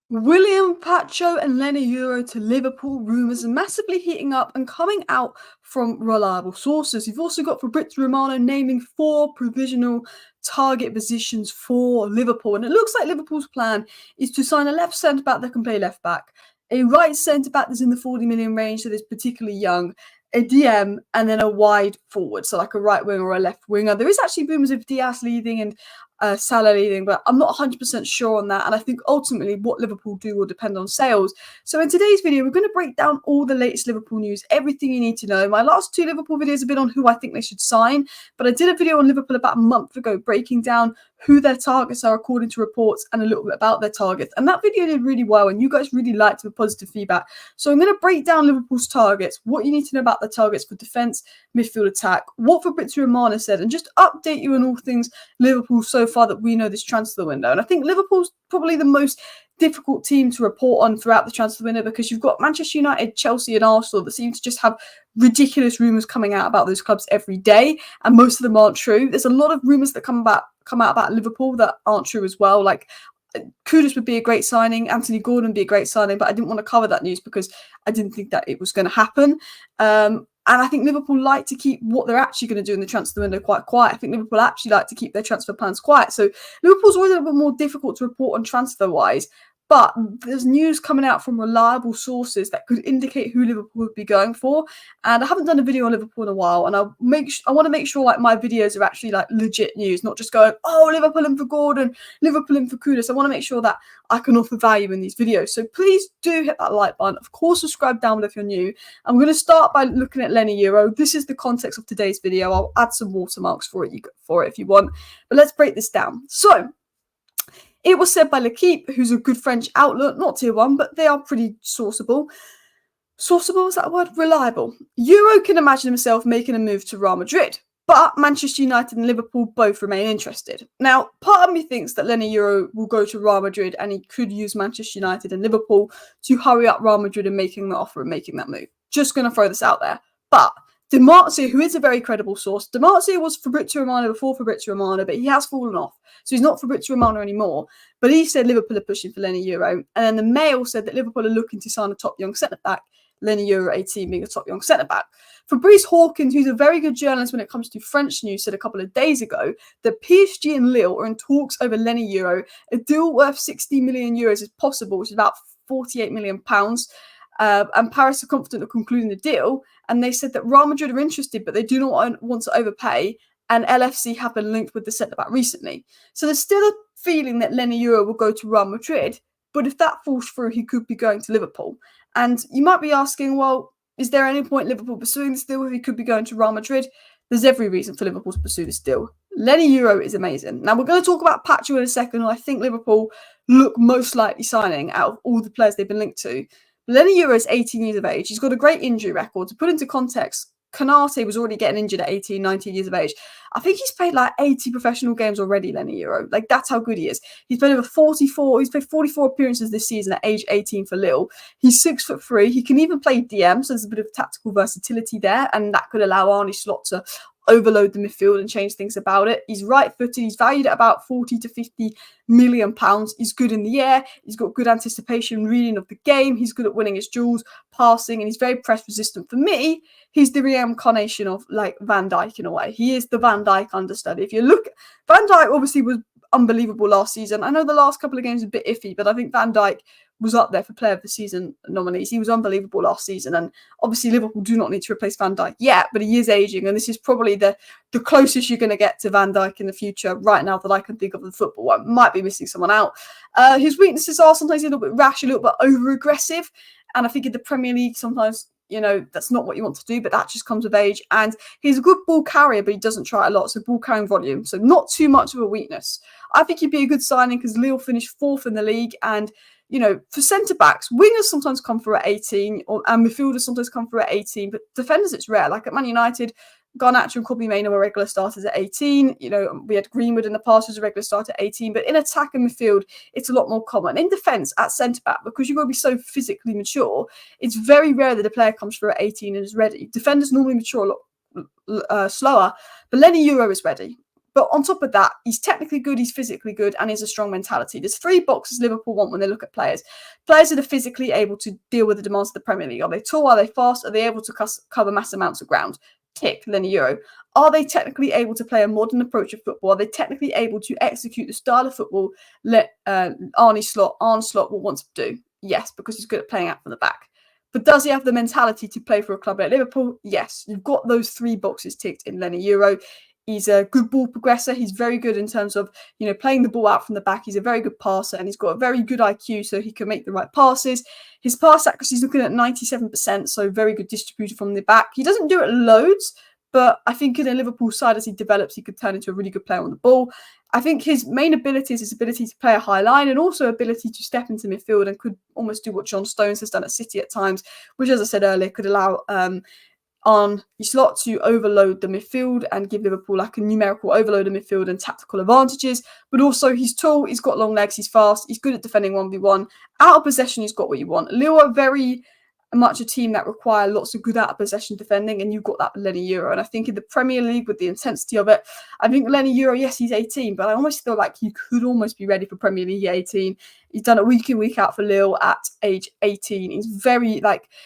William Pacho and Leny Yoro to Liverpool, rumours are massively heating up and coming out from reliable sources. You've also got Fabrizio Romano naming 4 provisional target positions for Liverpool. And it looks like Liverpool's plan is to sign a left centre-back that can play left-back, a right centre-back that's in the 40 million range that is particularly young, a DM, and then a wide forward, so like a right winger or a left winger. There is actually rumours of Diaz leading and Salah leading, but I'm not 100% sure on that. And I think ultimately what Liverpool do will depend on sales. So in today's video, we're going to break down all the latest Liverpool news, everything you need to know. My last 2 Liverpool videos have been on who I think they should sign, but I did a video on Liverpool about a month ago breaking down who their targets are according to reports and a little bit about their targets. And that video did really well, and you guys really liked the positive feedback. So I'm going to break down Liverpool's targets, what you need to know about the targets for defence, midfield, attack, what Fabrizio Romano said, and just update you on all things Liverpool so far that we know this transfer window. And I think Liverpool's probably the most difficult team to report on throughout the transfer window because you've got Manchester United, Chelsea and Arsenal that seem to just have ridiculous rumours coming out about those clubs every day, and most of them aren't true. There's a lot of rumours that come out about Liverpool that aren't true as well. Like Kudus would be a great signing, Anthony Gordon would be a great signing, but I didn't want to cover that news because I didn't think that it was going to happen. And I think Liverpool like to keep what they're actually going to do in the transfer window quite quiet. I think Liverpool actually like to keep their transfer plans quiet. So Liverpool's always a little bit more difficult to report on transfer-wise. But there's news coming out from reliable sources that could indicate who Liverpool would be going for. And I haven't done a video on Liverpool in a while. And I want to make sure like my videos are actually like legit news, not just going, oh, Liverpool in for Gordon, Liverpool in for Kudus. I want to make sure that I can offer value in these videos. So please do hit that like button. Of course, subscribe down below if you're new. I'm going to start by looking at Leny Yoro. This is the context of today's video. I'll add some watermarks for it if you want. But let's break this down. So it was said by L'Équipe, who's a good French outlet, not tier 1, but they are pretty sourceable. Sourceable, is that a word? Reliable. Yoro can imagine himself making a move to Real Madrid, but Manchester United and Liverpool both remain interested. Now, part of me thinks that Leny Yoro will go to Real Madrid and he could use Manchester United and Liverpool to hurry up Real Madrid and making the offer and making that move. Just going to throw this out there. But Di Marzio, who is a very credible source, Di Marzio was Fabrizio Romano before Fabrizio Romano, but he has fallen off. So he's not Fabrizio Romano anymore. But he said Liverpool are pushing for Leny Yoro. And then the Mail said that Liverpool are looking to sign a top young centre-back, Leny Yoro 18 being a top young centre-back. Fabrice Hawkins, who's a very good journalist when it comes to French news, said a couple of days ago that PSG and Lille are in talks over Leny Yoro. A deal worth 60 million euros is possible, which is about £48 million. And Paris are confident of concluding the deal. And they said that Real Madrid are interested, but they do not want to overpay. And LFC have been linked with the centre-back recently. So there's still a feeling that Leny Yoro will go to Real Madrid. But if that falls through, he could be going to Liverpool. And you might be asking, well, is there any point Liverpool pursuing this deal if he could be going to Real Madrid? There's every reason for Liverpool to pursue this deal. Leny Yoro is amazing. Now, we're going to talk about Pacho in a second, who I think Liverpool look most likely signing out of all the players they've been linked to. Leny Yoro is 18 years of age. He's got a great injury record. To put into context, Konate was already getting injured at 18, 19 years of age. I think he's played like 80 professional games already, Leny Yoro. Like, that's how good he is. He's played over 44. He's played 44 appearances this season at age 18 for Lille. He's 6'3". He can even play DM, so there's a bit of tactical versatility there, and that could allow Arne Slot to overload the midfield and change things about it. He's right-footed. He's valued at about 40 to 50 million pounds. He's good in the air. He's got good anticipation, reading of the game. He's good at winning his duels, passing, and he's very press resistant. For me, he's the reincarnation of like Van Dijk in a way. He is the Van Dijk understudy. If you look, Van Dijk obviously was unbelievable last season. I know the last couple of games are a bit iffy, but I think Van Dijk was up there for Player of the Season nominees. He was unbelievable last season. And obviously Liverpool do not need to replace Van Dijk yet, but he is aging. And this is probably the closest you're going to get to Van Dijk in the future right now that I can think of the football one. Might be missing someone out. His weaknesses are sometimes a little bit rash, a little bit over-aggressive. And I think in the Premier League, sometimes, you know, that's not what you want to do, but that just comes with age. And he's a good ball carrier, but he doesn't try a lot. So ball carrying volume. So not too much of a weakness. I think he'd be a good signing because Lille finished 4th in the league. And you know, for centre-backs, wingers sometimes come through at 18, and midfielders sometimes come through at 18, but defenders, it's rare. Like at Man United, Garnacho and Kobbie Mainoo were regular starters at 18. You know, we had Greenwood in the past as a regular starter at 18, but in attack and midfield, it's a lot more common. In defence, at centre-back, because you've got to be so physically mature, it's very rare that a player comes through at 18 and is ready. Defenders normally mature a lot slower, but Leny Yoro is ready. But on top of that, he's technically good, he's physically good, and he has a strong mentality. There's 3 boxes Liverpool want when they look at players. Players that are physically able to deal with the demands of the Premier League. Are they tall? Are they fast? Are they able to cover mass amounts of ground? Tick, Leny Yoro. Are they technically able to play a modern approach of football? Are they technically able to execute the style of football Arne Slot will want to do? Yes, because he's good at playing out from the back. But does he have the mentality to play for a club like Liverpool? Yes. You've got those 3 boxes ticked in Leny Yoro. He's a good ball progressor. He's very good in terms of, playing the ball out from the back. He's a very good passer, and he's got a very good IQ, so he can make the right passes. His pass accuracy is looking at 97%, so very good distributor from the back. He doesn't do it loads, but I think in a Liverpool side, as he develops, he could turn into a really good player on the ball. I think his main ability is his ability to play a high line and also ability to step into midfield and could almost do what John Stones has done at City at times, which, as I said earlier, could allow Arne Slot to overload the midfield and give Liverpool like a numerical overload of midfield and tactical advantages. But also, he's tall, he's got long legs, he's fast, he's good at defending 1v1. Out of possession, he's got what you want. Lille are very much a team that require lots of good out of possession defending, and you've got that with Leny Yoro. And I think in the Premier League, with the intensity of it, I think Leny Yoro, yes, he's 18, but I almost feel like he could almost be ready for Premier League 18. He's done it week in, week out for Lille at age 18. He's very,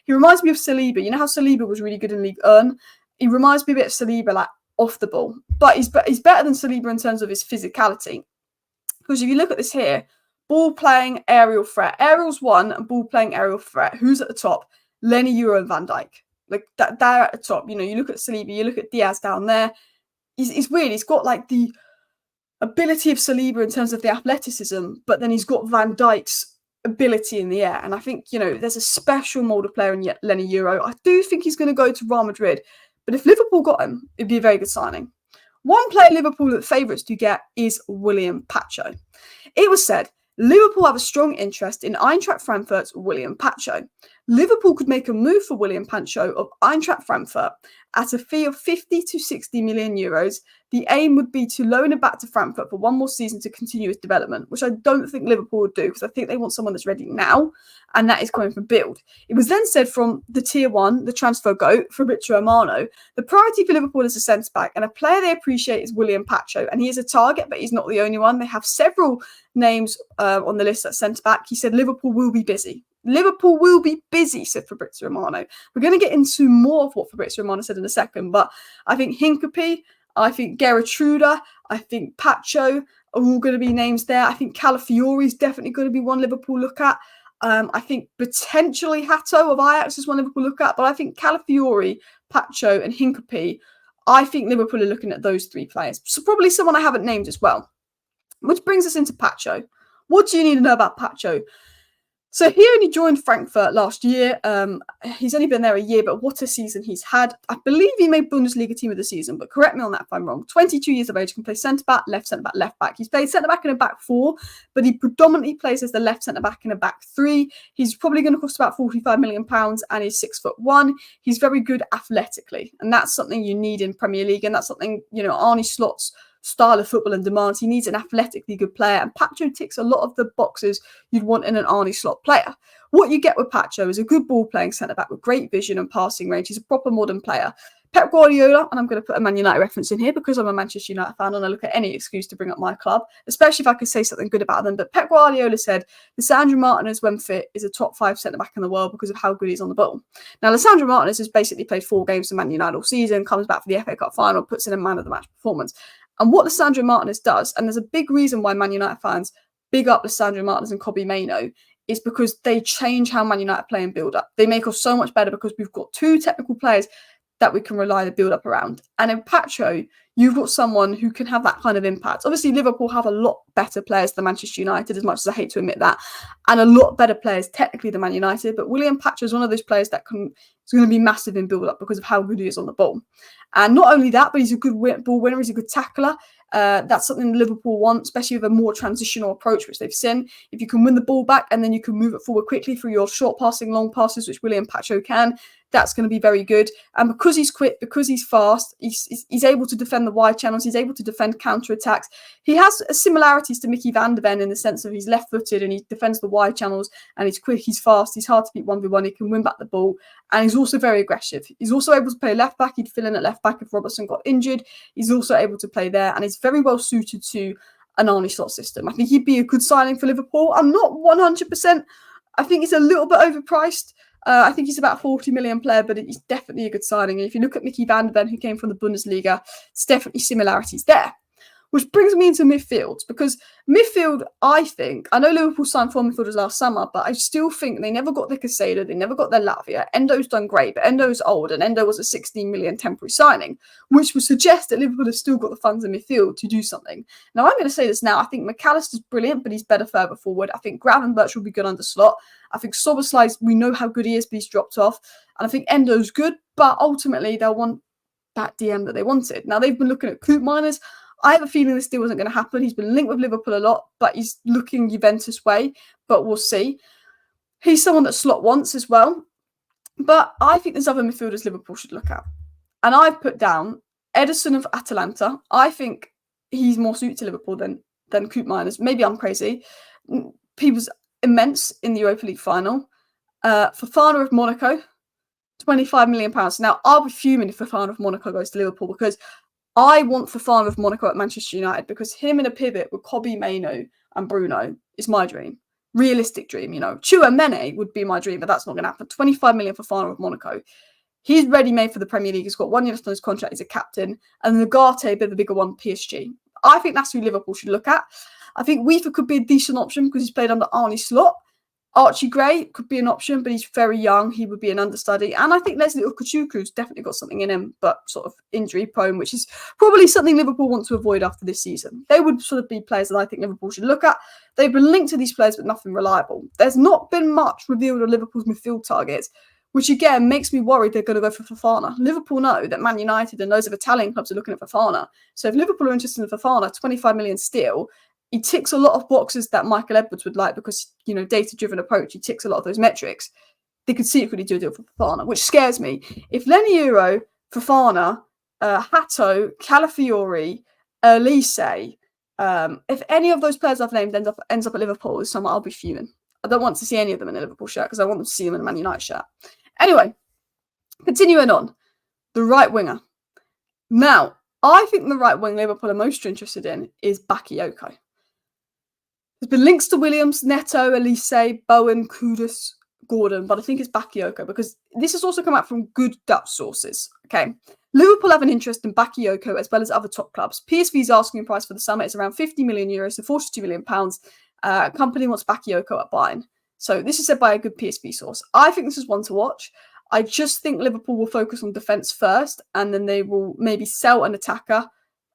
he reminds me of Saliba. You know how Saliba was really good in Ligue 1? He reminds me a bit of Saliba, off the ball. But he's better than Saliba in terms of his physicality. Because if you look at this here, ball playing, aerial threat. Aerial's 1, and ball playing, aerial threat. Who's at the top? Leny Yoro and Van Dijk. They're at the top. You look at Saliba, you look at Diaz down there. He's weird. He's got the ability of Saliba in terms of the athleticism, but then he's got Van Dijk's ability in the air. And I think, there's a special mould of player in Leny Yoro. I do think he's going to go to Real Madrid. But if Liverpool got him, it'd be a very good signing. One player Liverpool that favourites to get is William Pacho. It was said Liverpool have a strong interest in Eintracht Frankfurt's William Pacho. Liverpool could make a move for William Pacho of Eintracht Frankfurt at a fee of 50 to 60 million euros. The aim would be to loan him back to Frankfurt for one more season to continue his development, which I don't think Liverpool would do because I think they want someone that's ready now, and that is coming from build. It was then said from the tier 1, the transfer goat, Fabrizio Romano, the priority for Liverpool is a centre-back, and a player they appreciate is William Pacho, and he is a target, but he's not the only one. They have several names on the list at centre-back. He said Liverpool will be busy. Liverpool will be busy, said Fabrizio Romano. We're going to get into more of what Fabrizio Romano said in a second, but I think Hincapie, I think Gertruda, I think Pacho are all going to be names there. I think Calafiori is definitely going to be one Liverpool look at. I think potentially Hato of Ajax is one Liverpool look at, but I think Calafiori, Pacho and Hincapie, I think Liverpool are looking at those 3 players. So probably someone I haven't named as well. Which brings us into Pacho. What do you need to know about Pacho? So he only joined Frankfurt last year. He's only been there a year, but what a season he's had. I believe he made Bundesliga team of the season, but correct me on that if I'm wrong. 22 years of age, can play centre-back, centre-back, left-back. He's played centre-back in a back 4, but he predominantly plays as the left centre-back in a back 3. He's probably going to cost about £45 million and he's 6'1". He's very good athletically, and that's something you need in Premier League, and that's something, Arne Slot's style of football and demands. He needs an athletically good player, and Pacho ticks a lot of the boxes you'd want in an Arne Slot player. What you get with Pacho is a good ball playing centre back with great vision and passing range. He's a proper modern player. Pep Guardiola, and I'm going to put a Man United reference in here because I'm a Manchester United fan and I look at any excuse to bring up my club, especially if I could say something good about them. But Pep Guardiola said Lisandro Martinez, when fit, is a top 5 centre-back in the world because of how good he's on the ball. Now, Lisandro Martinez has basically played 4 games for Man United all season, comes back for the FA Cup final, puts in a man of the match performance. And what Lisandro Martinez does, and there's a big reason why Man United fans big up Lisandro Martinez and Kobbie Mainoo, is because they change how Man United play and build up. They make us so much better because we've got 2 technical players that we can rely the build up around. And in Pacho, you've got someone who can have that kind of impact. Obviously, Liverpool have a lot better players than Manchester United, as much as I hate to admit that, and a lot better players technically than Man United. But William Pacho is one of those players that is going to be massive in build up because of how good he is on the ball. And not only that, but he's a good ball winner. He's a good tackler. That's something Liverpool want, especially with a more transitional approach, which they've seen. If you can win the ball back and then you can move it forward quickly through your short passing, long passes, which William Pacho can, that's going to be very good. And because he's quick, because he's fast, he's able to defend the wide channels, he's able to defend counter-attacks. He has similarities to Mickey van der Ven in the sense of he's left-footed and he defends the wide channels, and he's quick, he's fast, he's hard to beat 1v1, he can win back the ball, and he's also very aggressive. He's also able to play left-back. He'd fill in at left-back if Robertson got injured. He's also able to play there, and he's very well suited to an Arne Slot system. I think he'd be a good signing for Liverpool. I'm not 100%. I think he's a little bit overpriced. I think he's about a 40 million player, but he's definitely a good signing. And if you look at Mickey van der Ven, who came from the Bundesliga, there's definitely similarities there. Which brings me into midfield, because midfield, I know Liverpool signed 4 midfielders last summer, but I still think they never got their ECILA, they never got their Latvia. Endo's done great, but Endo's old, and Endo was a 16 million temporary signing, which would suggest that Liverpool have still got the funds in midfield to do something. Now, I'm going to say this now. I think McAllister's brilliant, but he's better further forward. I think Gravenberch will be good under Slot. I think Szoboszlai, we know how good he is, but he's dropped off. And I think Endo's good, but ultimately they'll want that DM that they wanted. Now, they've been looking at Koopmeiners. I have a feeling this deal wasn't going to happen. He's been linked with Liverpool a lot, but he's looking Juventus way, but we'll see. He's someone that Slot wants as well. But I think there's other midfielders Liverpool should look at. And I've put down Ederson of Atalanta. I think he's more suited to Liverpool than Koopmeiners. Maybe I'm crazy. He was immense in the Europa League final. Fofana of Monaco, £25 million. Now, I'll be fuming if Fofana of Monaco goes to Liverpool, because I want Fofana of Monaco at Manchester United, because him in a pivot with Kobe, Mainoo and Bruno is my dream. Realistic dream, Chouameni would be my dream, but that's not going to happen. 25 million for Fofana of Monaco. He's ready-made for the Premier League. He's got 1 year left on his contract. He's a captain. And Nagate, a bit of a bigger one, PSG. I think that's who Liverpool should look at. I think Weaver could be a decent option because he's played under Arne Slot. Archie Gray could be an option, but he's very young. He would be an understudy. And I think Leslie Ukachuku's definitely got something in him, but sort of injury prone, which is probably something Liverpool want to avoid after this season. They would sort of be players that I think Liverpool should look at. They've been linked to these players, but nothing reliable. There's not been much revealed on Liverpool's midfield targets, which again makes me worried they're going to go for Fofana. Liverpool know that Man United and loads of Italian clubs are looking at Fofana. So if Liverpool are interested in Fofana, 25 million steal, he ticks a lot of boxes that Michael Edwards would like because, data-driven approach, he ticks a lot of those metrics. They could secretly do a deal for Fofana, which scares me. If Leny Yoro, Fofana, Hato, Calafiori, Elise, if any of those players I've named ends up at Liverpool this summer, I'll be fuming. I don't want to see any of them in a Liverpool shirt because I want them to see them in a Man United shirt. Anyway, continuing on, the right winger. Now, I think the right wing Liverpool are most interested in is Bakayoko. There's been links to Williams, Neto, Elise, Bowen, Kudus, Gordon, but I think it's Bakayoko because this has also come out from good Dutch sources. Okay, Liverpool have an interest in Bakayoko as well as other top clubs. PSV's asking price for the summer is around 50 million euros, so 42 million pounds. Company wants Bakayoko at Bayern. So this is said by a good PSV source. I think this is one to watch. I just think Liverpool will focus on defence first, and then they will maybe sell an attacker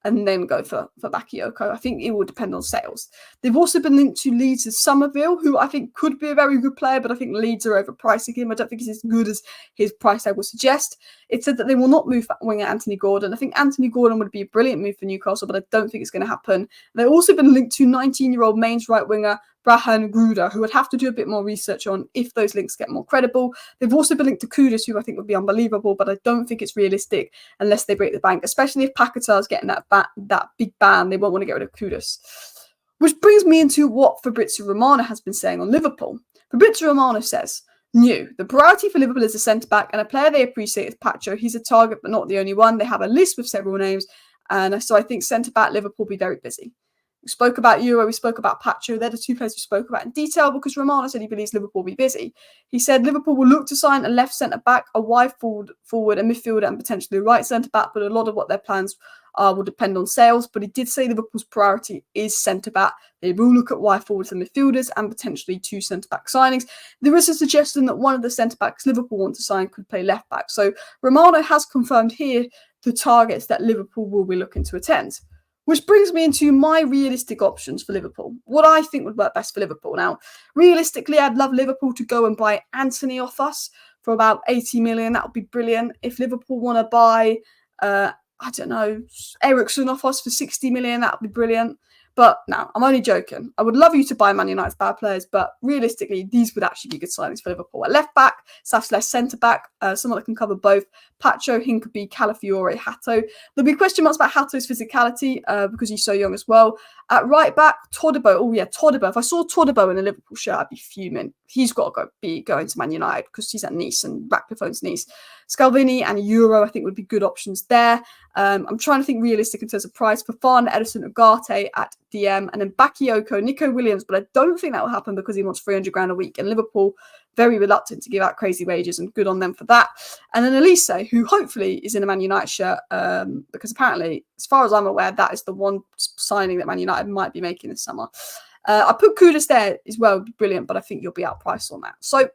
and then go for Bakayoko. I think it will depend on sales. They've also been linked to Leeds' Somerville, who I think could be a very good player, but I think Leeds are overpricing him. I don't think he's as good as his price tag would suggest. It said that they will not move winger Anthony Gordon. I think Anthony Gordon would be a brilliant move for Newcastle, but I don't think it's going to happen. They've also been linked to 19-year-old Mainz right winger Brahan Gruder, who would have to do a bit more research on if those links get more credible. They've also been linked to Kudus, who I think would be unbelievable, but I don't think it's realistic unless they break the bank, especially if Paquetá is getting that big ban. They won't want to get rid of Kudus. Which brings me into what Fabrizio Romano has been saying on Liverpool. Fabrizio Romano says, the priority for Liverpool is a centre-back, and a player they appreciate is Pacho. He's a target, but not the only one. They have a list with several names, and so I think centre-back Liverpool will be very busy. We spoke about Euro, we spoke about Pacho. They're the two players we spoke about in detail because Romano said he believes Liverpool will be busy. He said Liverpool will look to sign a left centre-back, a wide forward, a midfielder, and potentially a right centre-back, but a lot of what their plans will depend on sales. But he did say Liverpool's priority is centre-back. They will look at wide forwards and midfielders and potentially 2 centre-back signings. There is a suggestion that one of the centre-backs Liverpool want to sign could play left-back. So Romano has confirmed here the targets that Liverpool will be looking to attend. Which brings me into my realistic options for Liverpool. What I think would work best for Liverpool. Now, realistically, I'd love Liverpool to go and buy Anthony off us for about 80 million. That would be brilliant. If Liverpool want to buy, Ericsson off us for 60 million, that would be brilliant. But no, I'm only joking. I would love you to buy Man United's bad players, but realistically, these would actually be good signings for Liverpool. A left back, / centre back, someone that can cover both. Pacho, Hincapie, Calafiore, Hato. There'll be question marks about Hato's physicality because he's so young as well. At right back, Todibo. Oh yeah, Todibo. If I saw Todibo in a Liverpool shirt, I'd be fuming. He's got to be going to Man United because he's at Nice and Ratcliffe owns Nice. Scalvini and Yoro, I think, would be good options there. I'm trying to think realistic in terms of price. Fofana, Edison, Ugarte at DM, and then Bakayoko, Nico Williams, but I don't think that will happen because he wants 300 grand a week, and Liverpool very reluctant to give out crazy wages, and good on them for that. And then Elise, who hopefully is in a Man United shirt, because apparently, as far as I'm aware, that is the one signing that Man United might be making this summer. I put Kudus there as well, brilliant, but I think you'll be outpriced on that. So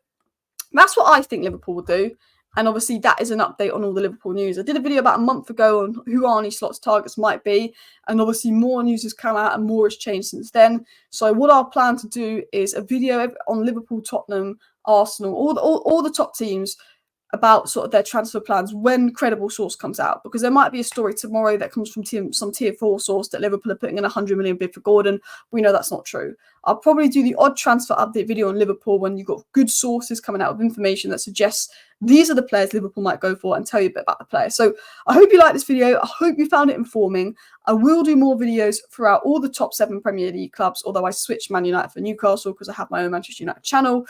that's what I think Liverpool will do. And obviously, that is an update on all the Liverpool news. I did a video about a month ago on who Arne Slot's targets might be. And obviously, more news has come out and more has changed since then. So what I'll plan to do is a video on Liverpool, Tottenham, Arsenal, all the top teams about sort of their transfer plans when credible source comes out, because there might be a story tomorrow that comes from some tier 4 source that Liverpool are putting in 100 million bid for Gordon. We know that's not true. I'll probably do the odd transfer update video on Liverpool when you've got good sources coming out with information that suggests these are the players Liverpool might go for, and tell you a bit about the player. So I hope you liked this video. I hope you found it informing. I will do more videos throughout all the top 7 Premier League clubs, although I switched Man United for Newcastle because I have my own Manchester United channel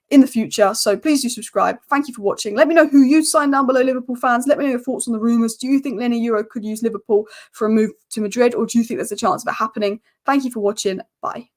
in the future. So please do subscribe. Thank you for watching. Let me know who you'd sign down below, Liverpool fans. Let me know your thoughts on the rumours. Do you think Leny Yoro could use Liverpool for a move to Madrid, or do you think there's a chance of it happening? Thank you for watching. Bye.